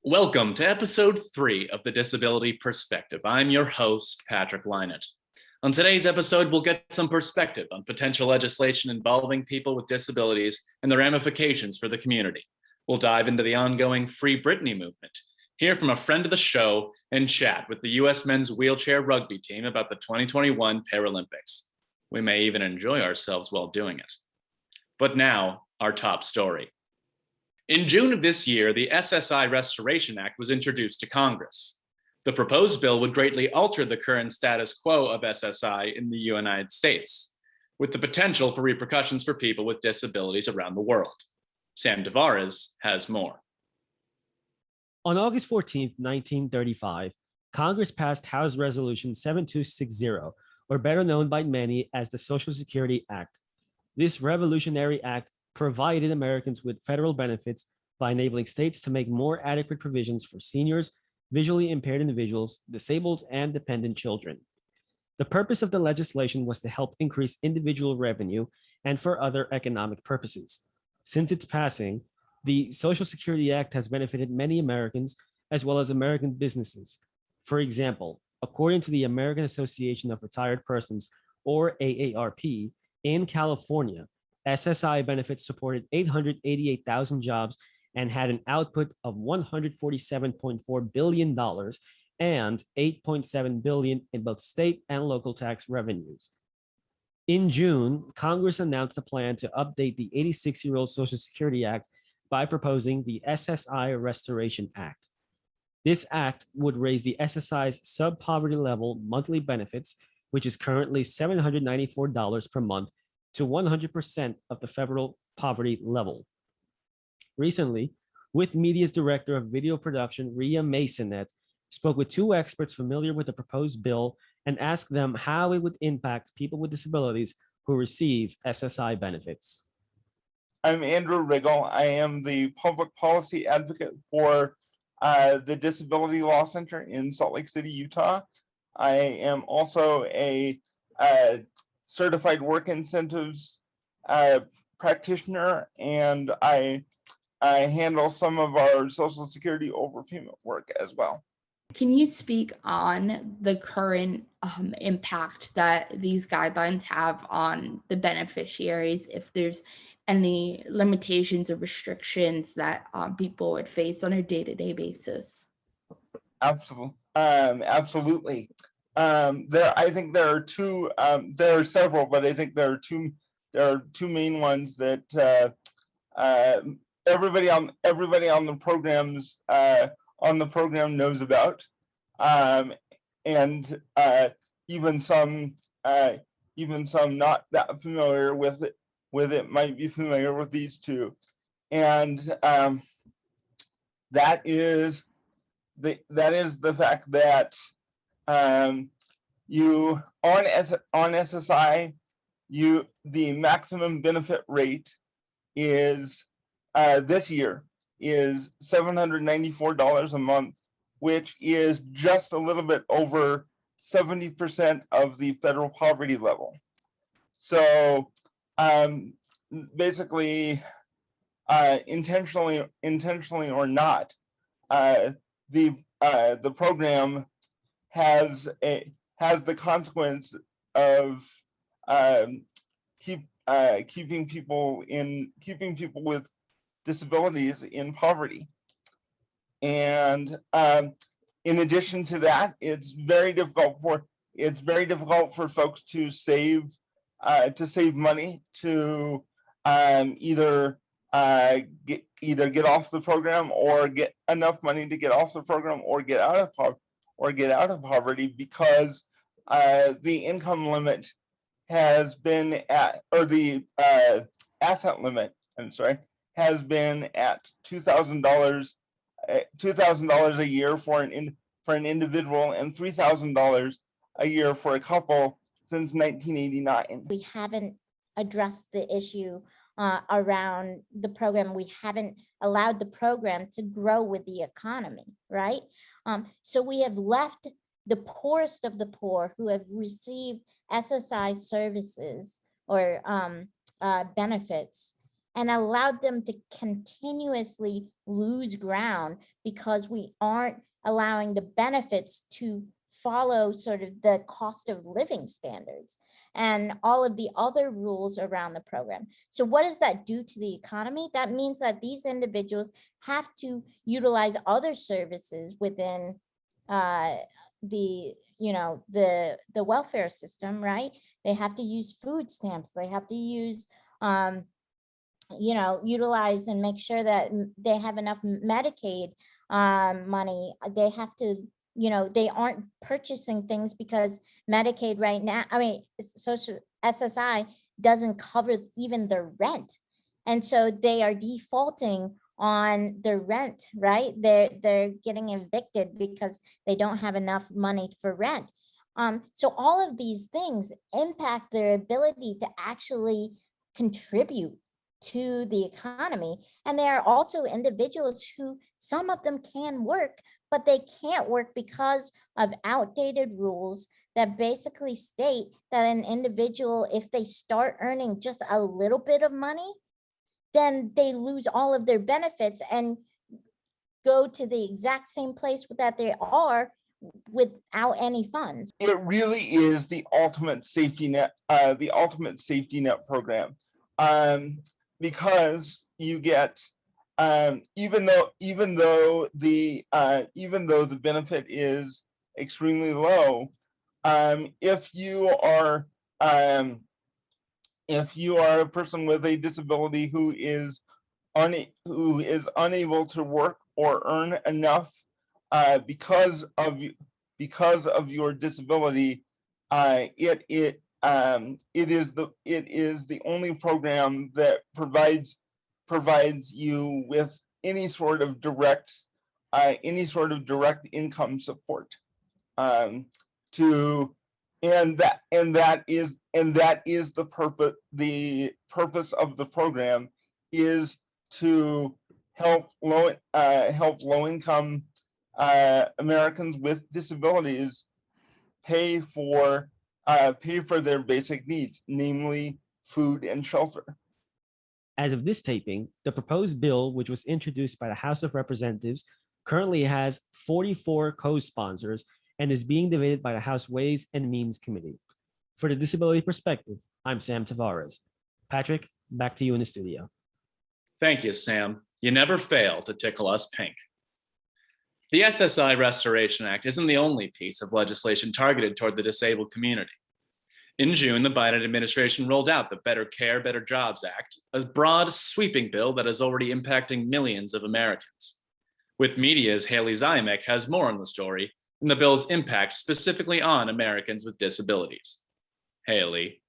Welcome to episode 3 of the Disability Perspective. I'm your host, Patrick Lynott. On today's episode, we'll get some perspective on potential legislation involving people with disabilities and the ramifications for the community. We'll dive into the ongoing Free Britney movement, hear from a friend of the show, and chat with the U.S. men's wheelchair rugby team about the 2021 Paralympics. We may even enjoy ourselves while doing it. But now, our top story. In June of this year, the SSI Restoration Act was introduced to Congress. The proposed bill would greatly alter the current status quo of SSI in the United States, with the potential for repercussions for people with disabilities around the world. Sam Tavares has more. On August 14, 1935, Congress passed House Resolution 7260, or better known by many as the Social Security Act. This revolutionary act provided Americans with federal benefits by enabling states to make more adequate provisions for seniors, visually impaired individuals, disabled, and dependent children. The purpose of the legislation was to help increase individual revenue and for other economic purposes. Since its passing, the Social Security Act has benefited many Americans as well as American businesses. For example, according to the American Association of Retired Persons, or AARP, in California, SSI benefits supported 888,000 jobs and had an output of $147.4 billion and $8.7 billion in both state and local tax revenues. In June, Congress announced a plan to update the 86-year-old Social Security Act by proposing the SSI Restoration Act. This act would raise the SSI's sub-poverty level monthly benefits, which is currently $794 per month, to 100% of the federal poverty level. Recently, With Media's director of video production, Ria Masonet, spoke with two experts familiar with the proposed bill and asked them how it would impact people with disabilities who receive SSI benefits. I'm Andrew Riggle. I am the public policy advocate for the Disability Law Center in Salt Lake City, Utah. I am also a certified work incentives practitioner, and I handle some of our Social Security overpayment work as well. Can you speak on the current impact that these guidelines have on the beneficiaries, if there's any limitations or restrictions that people would face on a day-to-day basis? Absolutely. I think there are two. There are several, but I think there are two two main ones that everybody on the program knows about, and even some not that familiar with it might be familiar with these two, and that is the fact that you on SSI, the maximum benefit rate is this year is $794 a month, which is just a little bit over 70% of the federal poverty level. So basically, intentionally or not, the program has the consequence of keeping people with disabilities in poverty. And in addition to that, it's very difficult for folks to save money to either get off the program or get enough money to get off the program or get out of poverty, because the income limit has been at, or the asset limit, has been at $2,000 a year for an individual and $3,000 a year for a couple since 1989. We haven't addressed the issue around the program. We haven't allowed the program to grow with the economy, right? So we have left the poorest of the poor who have received SSI services or benefits and allowed them to continuously lose ground because we aren't allowing the benefits to follow sort of the cost of living standards and all of the other rules around the program. So what does that do to the economy? That means that these individuals have to utilize other services within the welfare system, right? They have to use food stamps. They have to use utilize and make sure that they have enough Medicaid money. They have to, they aren't purchasing things because Medicaid right now, social SSI doesn't cover even their rent. And so they are defaulting on their rent, right? They're getting evicted because they don't have enough money for rent. So all of these things impact their ability to actually contribute to the economy. And there are also individuals who, some of them can work, but they can't work because of outdated rules that basically state that an individual, if they start earning just a little bit of money, then they lose all of their benefits and go to the exact same place that they are without any funds. It really is the ultimate safety net, program, because you get, even though the benefit is extremely low, if you are a person with a disability who is unable to work or earn enough because of your disability, it is the only program that provides you with any sort of direct income support, and that is the purpose of the program, is to help low income Americans with disabilities pay for their basic needs, namely food and shelter. As of this taping, the proposed bill, which was introduced by the House of Representatives, currently has 44 co-sponsors and is being debated by the House Ways and Means Committee. For the Disability Perspective, I'm Sam Tavares. Patrick, back to you in the studio. Thank you, Sam. You never fail to tickle us pink. The SSI Restoration Act isn't the only piece of legislation targeted toward the disabled community. In June, the Biden administration rolled out the Better Care, Better Jobs Act, a broad, sweeping bill that is already impacting millions of Americans. With Media's Haley Zymek has more on the story and the bill's impact specifically on Americans with disabilities. Haley.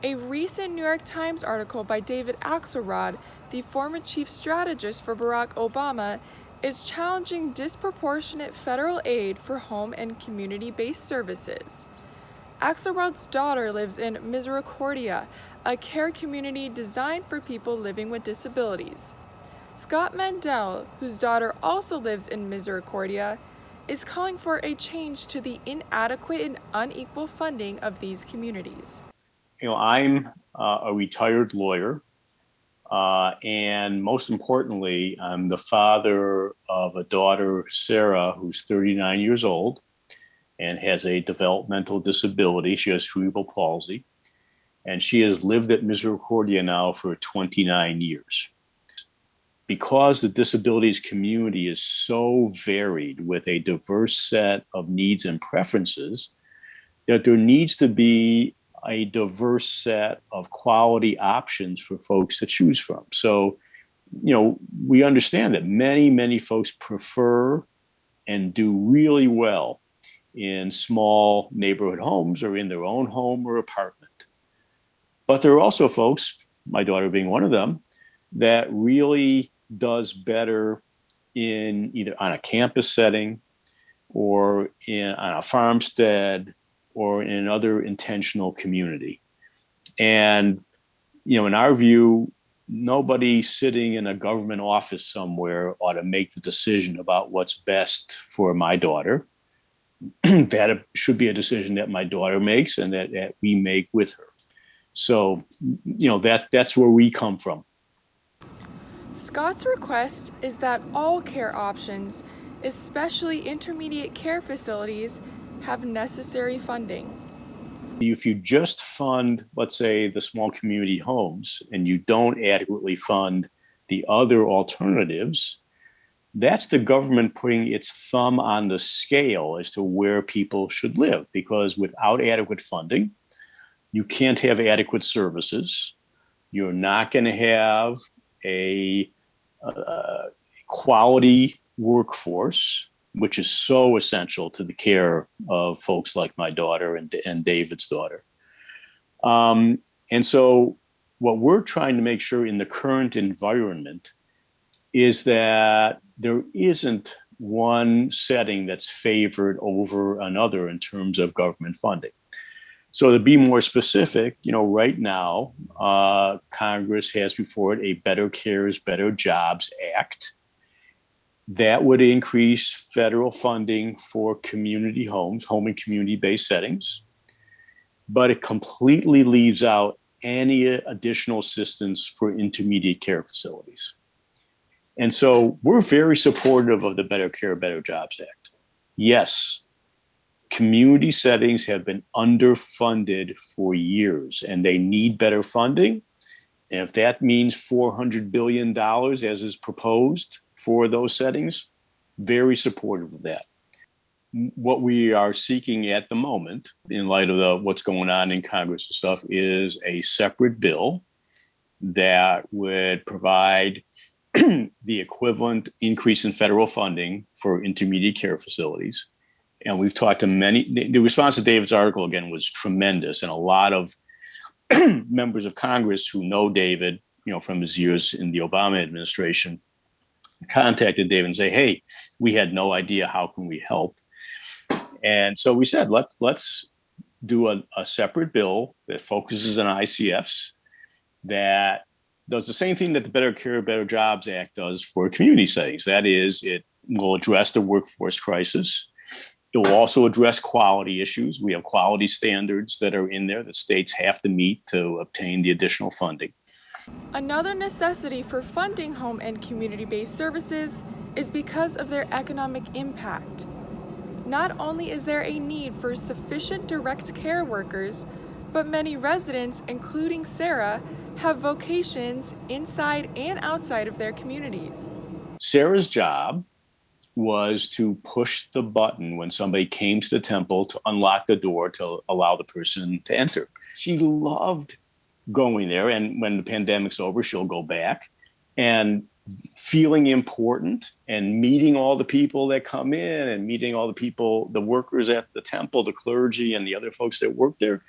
A recent New York Times article by David Axelrod, the former chief strategist for Barack Obama, is challenging disproportionate federal aid for home and community-based services. Axelrod's daughter lives in Misericordia, a care community designed for people living with disabilities. Scott Mandel, whose daughter also lives in Misericordia, is calling for a change to the inadequate and unequal funding of these communities. I'm a retired lawyer, and most importantly, I'm the father of a daughter, Sarah, who's 39 years old and has a developmental disability. She has cerebral palsy, and she has lived at Misericordia now for 29 years. Because the disabilities community is so varied with a diverse set of needs and preferences, that there needs to be a diverse set of quality options for folks to choose from. So, we understand that many folks prefer and do really well in small neighborhood homes or in their own home or apartment. But there are also folks, my daughter being one of them, that really does better in either on a campus setting or on a farmstead or in another intentional community. And, in our view, nobody sitting in a government office somewhere ought to make the decision about what's best for my daughter. That should be a decision that my daughter makes and that we make with her. So, that's where we come from. Scott's request is that all care options, especially intermediate care facilities, have necessary funding. If you just fund, let's say, the small community homes and you don't adequately fund the other alternatives, that's the government putting its thumb on the scale as to where people should live. Because without adequate funding, you can't have adequate services. You're not going to have a quality workforce, which is so essential to the care of folks like my daughter and David's daughter. And so what we're trying to make sure in the current environment is that there isn't one setting that's favored over another in terms of government funding. So to be more specific, right now, Congress has before it a Better Cares, Better Jobs Act that would increase federal funding for community homes, home and community-based settings, but it completely leaves out any additional assistance for intermediate care facilities. And so we're very supportive of the Better Care, Better Jobs Act. Yes, community settings have been underfunded for years and they need better funding. And if that means $400 billion as is proposed for those settings, very supportive of that. What we are seeking at the moment, in light of what's going on in Congress and stuff, is a separate bill that would provide the equivalent increase in federal funding for intermediate care facilities. And we've talked to many. The response to David's article, again, was tremendous. And a lot of members of Congress who know David, from his years in the Obama administration, contacted David and say, hey, we had no idea. How can we help? And so we said, let's do a separate bill that focuses on ICFs, that does the same thing that the Better Care, Better Jobs Act does for community settings. That is, it will address the workforce crisis. It will also address quality issues. We have quality standards that are in there that states have to meet to obtain the additional funding. Another necessity for funding home and community-based services is because of their economic impact. Not only is there a need for sufficient direct care workers, but many residents, including Sarah, have vocations inside and outside of their communities. Sarah's job was to push the button when somebody came to the temple to unlock the door to allow the person to enter. She loved going there, and when the pandemic's over, she'll go back. And feeling important and meeting all the people that come in and meeting all the people, the workers at the temple, the clergy and the other folks that work there,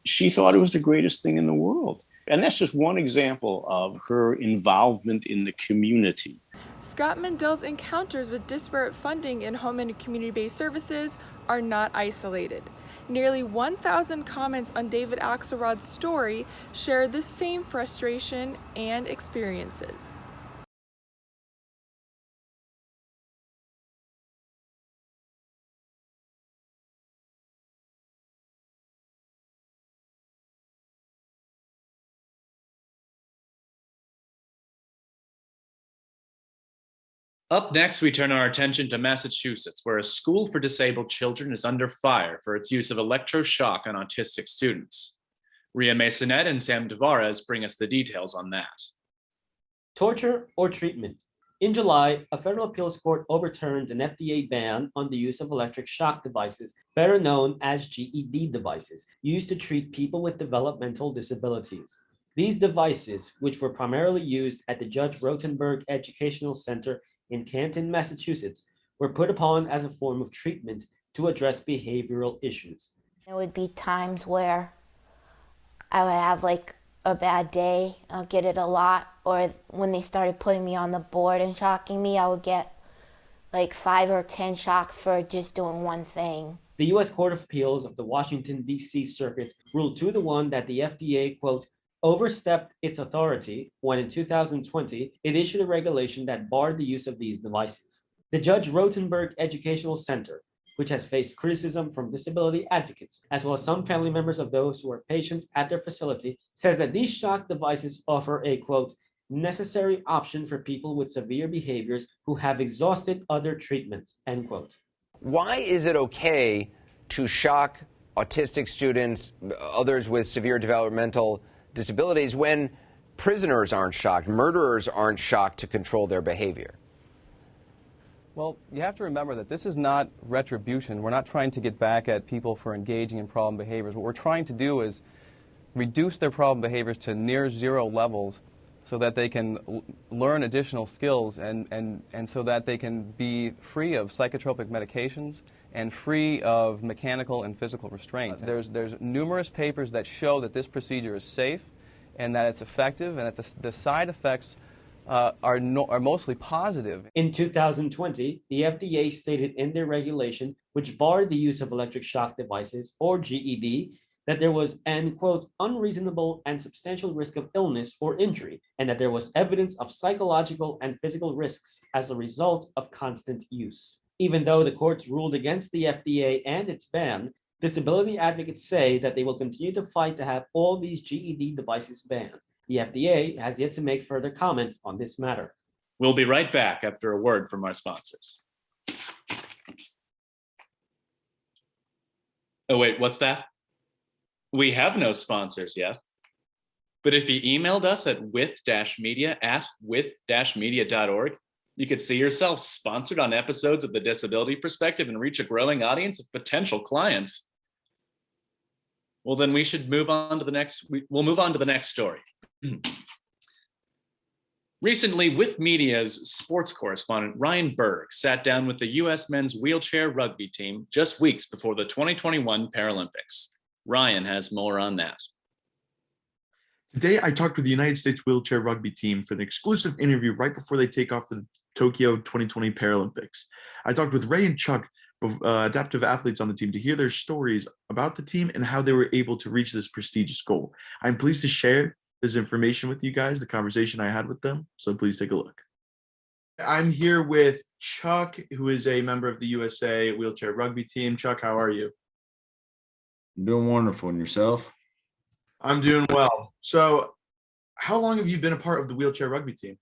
she thought it was the greatest thing in the world. And that's just one example of her involvement in the community. Scott Mandell's encounters with disparate funding in home and community-based services are not isolated. Nearly 1,000 comments on David Axelrod's story share the same frustration and experiences. Up next, we turn our attention to Massachusetts, where a school for disabled children is under fire for its use of electroshock on autistic students. Ria Masonette and Sam Tavares bring us the details on that. Torture or treatment. In July, a federal appeals court overturned an FDA ban on the use of electric shock devices, better known as GED devices, used to treat people with developmental disabilities. These devices, which were primarily used at the Judge Rotenberg Educational Center in Canton, Massachusetts, were put upon as a form of treatment to address behavioral issues. There would be times where I would have like a bad day, I'll get it a lot, or when they started putting me on the board and shocking me, I would get like 5 or 10 shocks for just doing one thing. The U.S. Court of Appeals of the Washington, D.C. Circuit ruled 2-1 that the FDA, quote, overstepped its authority when in 2020, it issued a regulation that barred the use of these devices. The Judge Rotenberg Educational Center which has faced criticism from disability advocates, as well as some family members of those who are patients at their facility, says that these shock devices offer a, quote, necessary option for people with severe behaviors who have exhausted other treatments, end quote. Why is it okay to shock autistic students, others with severe developmental disabilities, when prisoners aren't shocked, murderers aren't shocked to control their behavior? Well, you have to remember that this is not retribution. We're not trying to get back at people for engaging in problem behaviors. What we're trying to do is reduce their problem behaviors to near zero levels so that they can learn additional skills and so that they can be free of psychotropic medications and free of mechanical and physical restraint. There's numerous papers that show that this procedure is safe and that it's effective and that the side effects are mostly positive. In 2020, the FDA stated in their regulation, which barred the use of electric shock devices, or GED, that there was an, quote, unreasonable and substantial risk of illness or injury, and that there was evidence of psychological and physical risks as a result of constant use. Even though the courts ruled against the FDA and its ban, disability advocates say that they will continue to fight to have all these GED devices banned. The FDA has yet to make further comment on this matter. We'll be right back after a word from our sponsors. Oh, wait, what's that? We have no sponsors yet. But if you emailed us at with-media@with-media.org, you could see yourself sponsored on episodes of The Disability Perspective and reach a growing audience of potential clients. Well, then we should move on to the next. We'll move on to the next story. Recently, With Media's sports correspondent Ryan Berg sat down with the U.S. men's wheelchair rugby team just weeks before the 2021 Paralympics. Ryan has more on that. Today, I talked with the United States Wheelchair Rugby team for an exclusive interview right before they take off for the Tokyo 2020 Paralympics. I talked with Ray and Chuck, adaptive athletes on the team, to hear their stories about the team and how they were able to reach this prestigious goal. I'm pleased to share this information with you guys, the conversation I had with them, so please take a look. I'm here with Chuck, who is a member of the USA Wheelchair Rugby team. Chuck, how are you? I'm doing wonderful. And yourself? I'm doing well. So how long have you been a part of the Wheelchair Rugby team?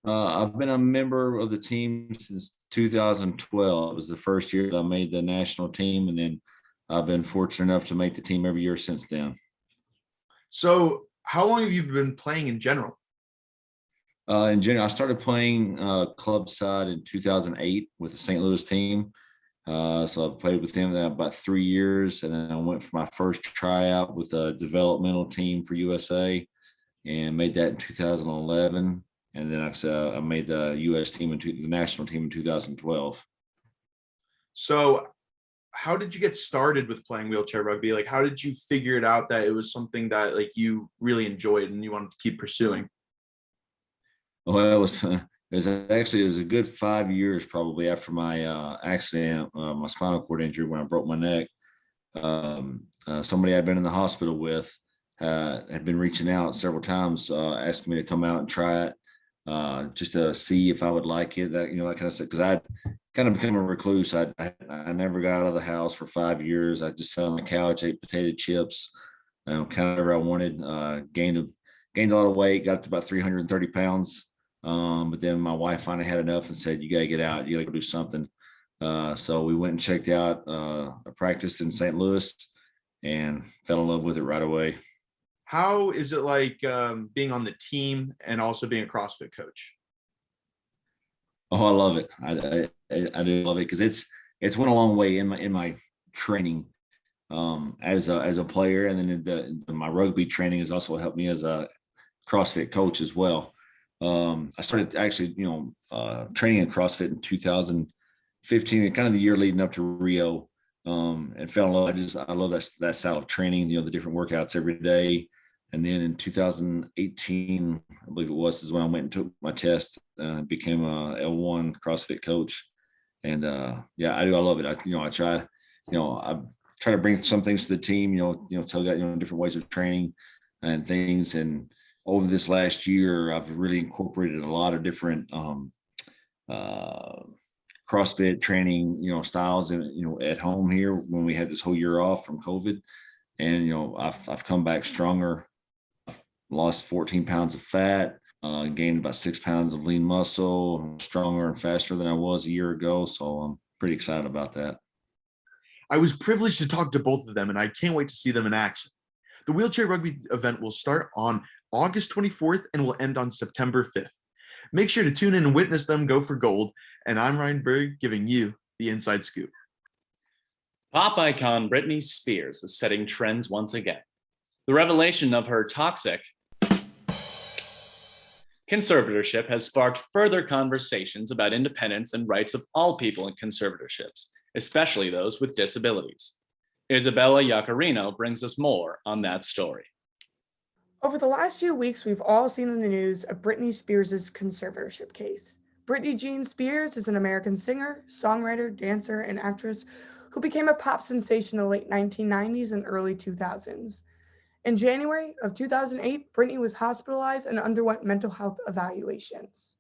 I've been a member of the team since 2012. It was the first year that I made the national team, and then I've been fortunate enough to make the team every year since then. So how long have you been playing in general? In general, I started playing club side in 2008 with the St. Louis team. So I played with them about 3 years, and then I went for my first tryout with a developmental team for USA and made that in 2011. And then I made the U.S. team, the national team in 2012. So how did you get started with playing wheelchair rugby? Like, how did you figure it out that it was something that like you really enjoyed and you wanted to keep pursuing? Well, it was a good 5 years probably after my accident, my spinal cord injury when I broke my neck. Somebody I'd been in the hospital with had been reaching out several times, asking me to come out and try it, just to see if I would like it. That kind of stuff. Because I'd kind of become a recluse. I never got out of the house for 5 years. I just sat on the couch, ate potato chips, kind of whatever I wanted. Gained a lot of weight, got up to about 330 pounds. But then my wife finally had enough and said, "You got to get out. You got to go do something." So we went and checked out a practice in St. Louis and fell in love with it right away. How is it like being on the team and also being a CrossFit coach? Oh, I love it. I do love it because it's went a long way in my training as a player, and then my rugby training has also helped me as a CrossFit coach as well. I started actually, training in CrossFit in 2015, and kind of the year leading up to Rio, and fell in love. I love that style of training, the different workouts every day. And then in 2018, I believe it was, is when I went and took my test, became a L1 CrossFit coach. And I love it. I try to bring some things to the team, tell you different ways of training and things. And over this last year, I've really incorporated a lot of different CrossFit training, styles and, at home here when we had this whole year off from COVID. And, I've come back stronger, lost 14 pounds of fat, gained about 6 pounds of lean muscle. I'm stronger and faster than I was a year ago. So I'm pretty excited about that. I was privileged to talk to both of them, and I can't wait to see them in action. The Wheelchair Rugby event will start on August 24th and will end on September 5th. Make sure to tune in and witness them go for gold. And I'm Ryan Berg, giving you the inside scoop. Pop icon Britney Spears is setting trends once again. The revelation of her toxic conservatorship has sparked further conversations about independence and rights of all people in conservatorships, especially those with disabilities. Isabella Iacarino brings us more on that story. Over the last few weeks, we've all seen in the news of Britney Spears' conservatorship case. Britney Jean Spears is an American singer, songwriter, dancer, and actress who became a pop sensation in the late 1990s and early 2000s. In January of 2008, Britney was hospitalized and underwent mental health evaluations.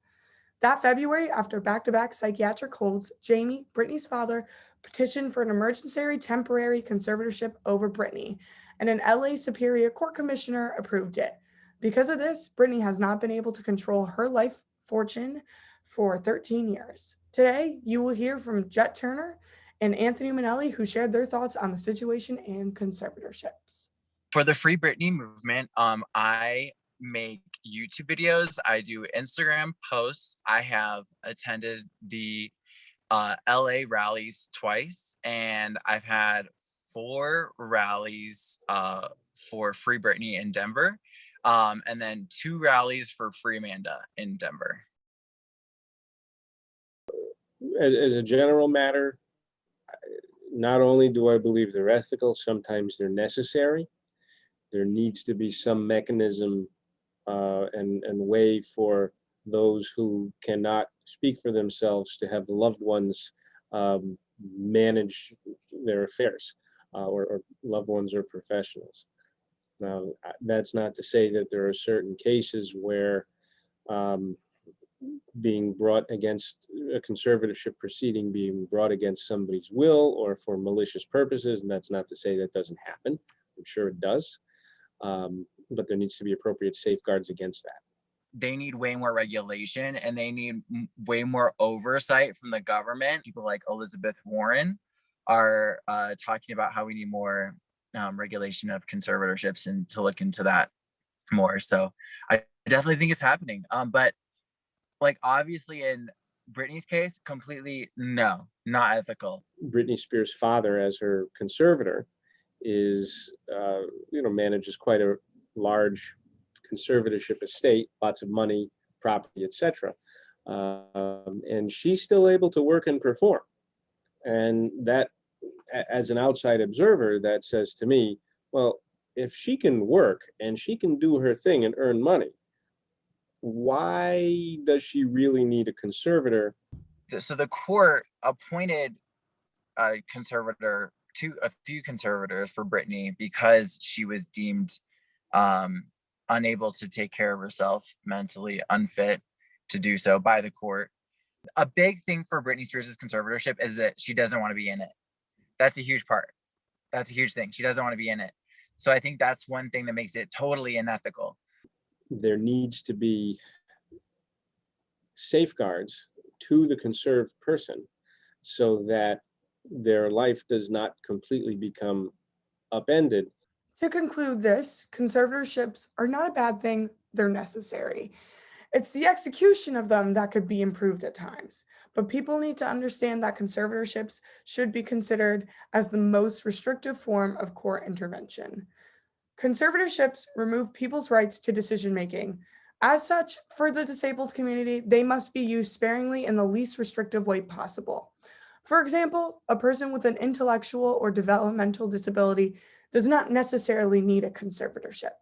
That February, after back-to-back psychiatric holds, Jamie, Britney's father, petitioned for an emergency temporary conservatorship over Britney, and an LA Superior Court commissioner approved it. Because of this, Britney has not been able to control her life fortune for 13 years. Today, you will hear from Jet Turner and Anthony Manelli, who shared their thoughts on the situation and conservatorships. For the Free Britney movement, I make YouTube videos. I do Instagram posts. I have attended the LA rallies twice, and I've had 4 rallies for Free Britney in Denver, and then 2 rallies for Free Amanda in Denver. As a general matter, not only do I believe they're ethical, sometimes they're necessary. There needs to be some mechanism and way for those who cannot speak for themselves to have the loved ones manage their affairs, or loved ones or professionals. Now, that's not to say that there are certain cases where being brought against a conservatorship proceeding being brought against somebody's will or for malicious purposes, and that's not to say that doesn't happen. I'm sure it does. But there needs to be appropriate safeguards against that. They need way more regulation, and they need way more oversight from the government. People like Elizabeth Warren are talking about how we need more regulation of conservatorships and to look into that more. So I definitely think it's happening. But like, obviously in Britney's case, completely no, not ethical. Britney Spears' father, as her conservator, is manages quite a large conservatorship estate, lots of money, property, etc. And she's still able to work and perform. And that, as an outside observer, that says to me, well, if she can work and she can do her thing and earn money, why does she really need a conservator? So the court appointed a conservator to a few conservators for Britney because she was deemed unable to take care of herself, mentally unfit to do so by the court. A big thing for Britney Spears' conservatorship is that she doesn't want to be in it. That's a huge part. That's a huge thing. She doesn't want to be in it. So I think that's one thing that makes it totally unethical. There needs to be safeguards to the conserved person so that their life does not completely become upended. To conclude this, conservatorships are not a bad thing, they're necessary. It's the execution of them that could be improved at times, but people need to understand that conservatorships should be considered as the most restrictive form of court intervention. Conservatorships remove people's rights to decision-making. As such, for the disabled community, they must be used sparingly in the least restrictive way possible. For example, a person with an intellectual or developmental disability does not necessarily need a conservatorship.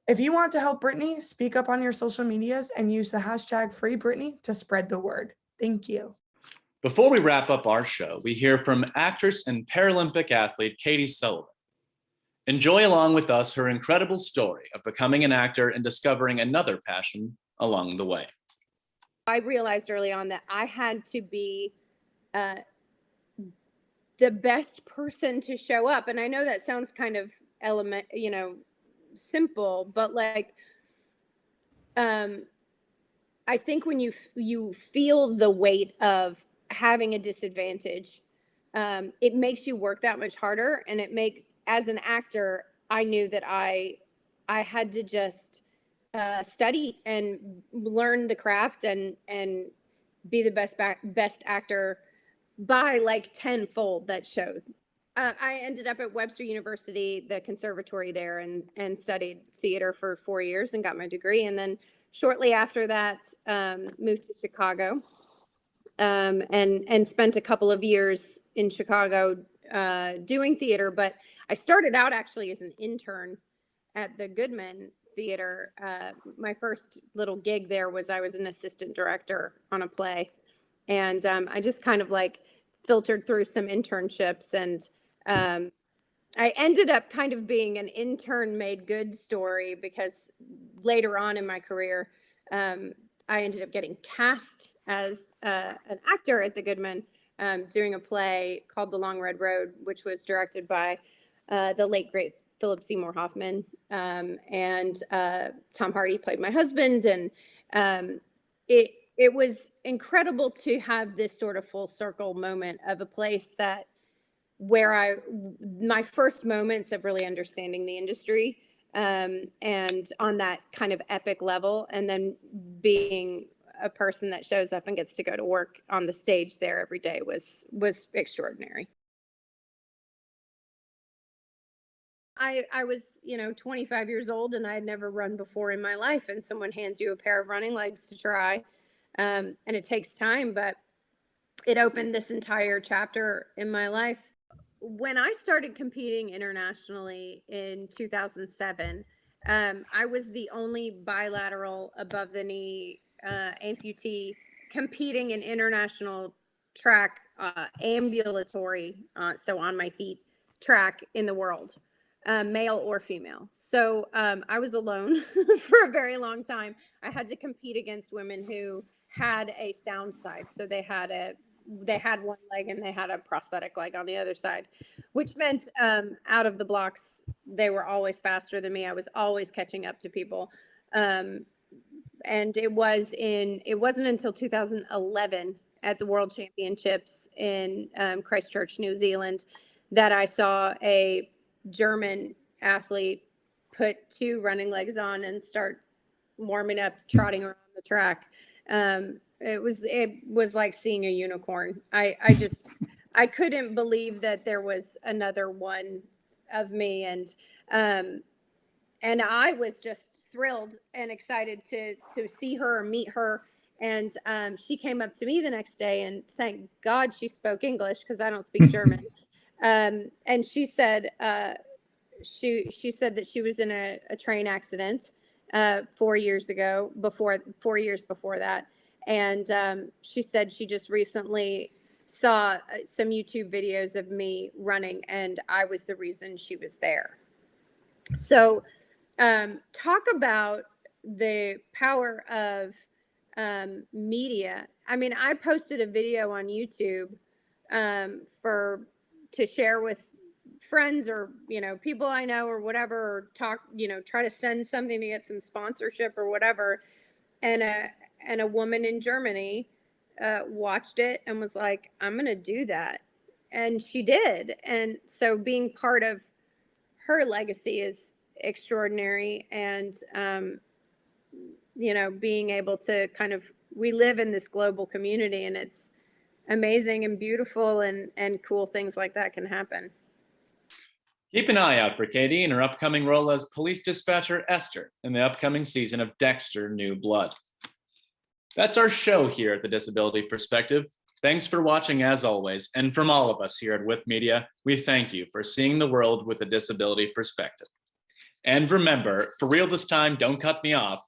If you want to help Britney, speak up on your social medias and use the hashtag #FreeBritney to spread the word. Thank you. Before we wrap up our show, we hear from actress and Paralympic athlete Katie Sullivan. Enjoy along with us her incredible story of becoming an actor and discovering another passion along the way. I realized early on that I had to be the best person to show up. And I know that sounds kind of simple, but like, I think when you feel the weight of having a disadvantage, it makes you work that much harder. And it makes, as an actor, I knew that I had to just study and learn the craft and be the best actor by like tenfold that showed. I ended up at Webster University, the conservatory there, and studied theater for 4 years and got my degree. And then shortly after that, moved to Chicago, and spent a couple of years in Chicago doing theater. But I started out actually as an intern at the Goodman Theater. My first little gig there was I was an assistant director on a play. And I just kind of like filtered through some internships, and I ended up kind of being an intern made good story, because later on in my career, I ended up getting cast as an actor at the Goodman, doing a play called The Long Red Road, which was directed by the late great Philip Seymour Hoffman, and Tom Hardy played my husband, and it was incredible to have this sort of full circle moment of a place that where my first moments of really understanding the industry, and on that kind of epic level, and then being a person that shows up and gets to go to work on the stage there every day was extraordinary. I was, 25 years old, and I had never run before in my life, and someone hands you a pair of running legs to try. And it takes time, but it opened this entire chapter in my life. When I started competing internationally in 2007, I was the only bilateral above the knee amputee competing in international track, ambulatory, so on my feet track in the world, male or female. So I was alone for a very long time. I had to compete against women who had a sound side. So they had one leg and they had a prosthetic leg on the other side, which meant out of the blocks, they were always faster than me. I was always catching up to people. And it wasn't until 2011 at the World Championships in Christchurch, New Zealand, that I saw a German athlete put two running legs on and start warming up, trotting around the track. It was like seeing a unicorn. I couldn't believe that there was another one of me, and I was just thrilled and excited to see her or meet her. And she came up to me the next day, and thank God she spoke English, because I don't speak German. And she said she said that she was in a train accident 4 years before that. And she said she just recently saw some YouTube videos of me running, and I was the reason she was there. So talk about the power of media. I mean, I posted a video on YouTube to share with friends or people I know or whatever, or talk, try to send something to get some sponsorship or whatever, and a woman in Germany watched it and was like, I'm gonna do that, and she did. And so being part of her legacy is extraordinary. And being able to we live in this global community, and it's amazing and beautiful, and cool things like that can happen. Keep an eye out for Katie in her upcoming role as police dispatcher Esther in the upcoming season of Dexter: New Blood. That's our show here at the Disability Perspective. Thanks for watching as always, and from all of us here at With Media, we thank you for seeing the world with a disability perspective. And remember, for real this time, don't cut me off.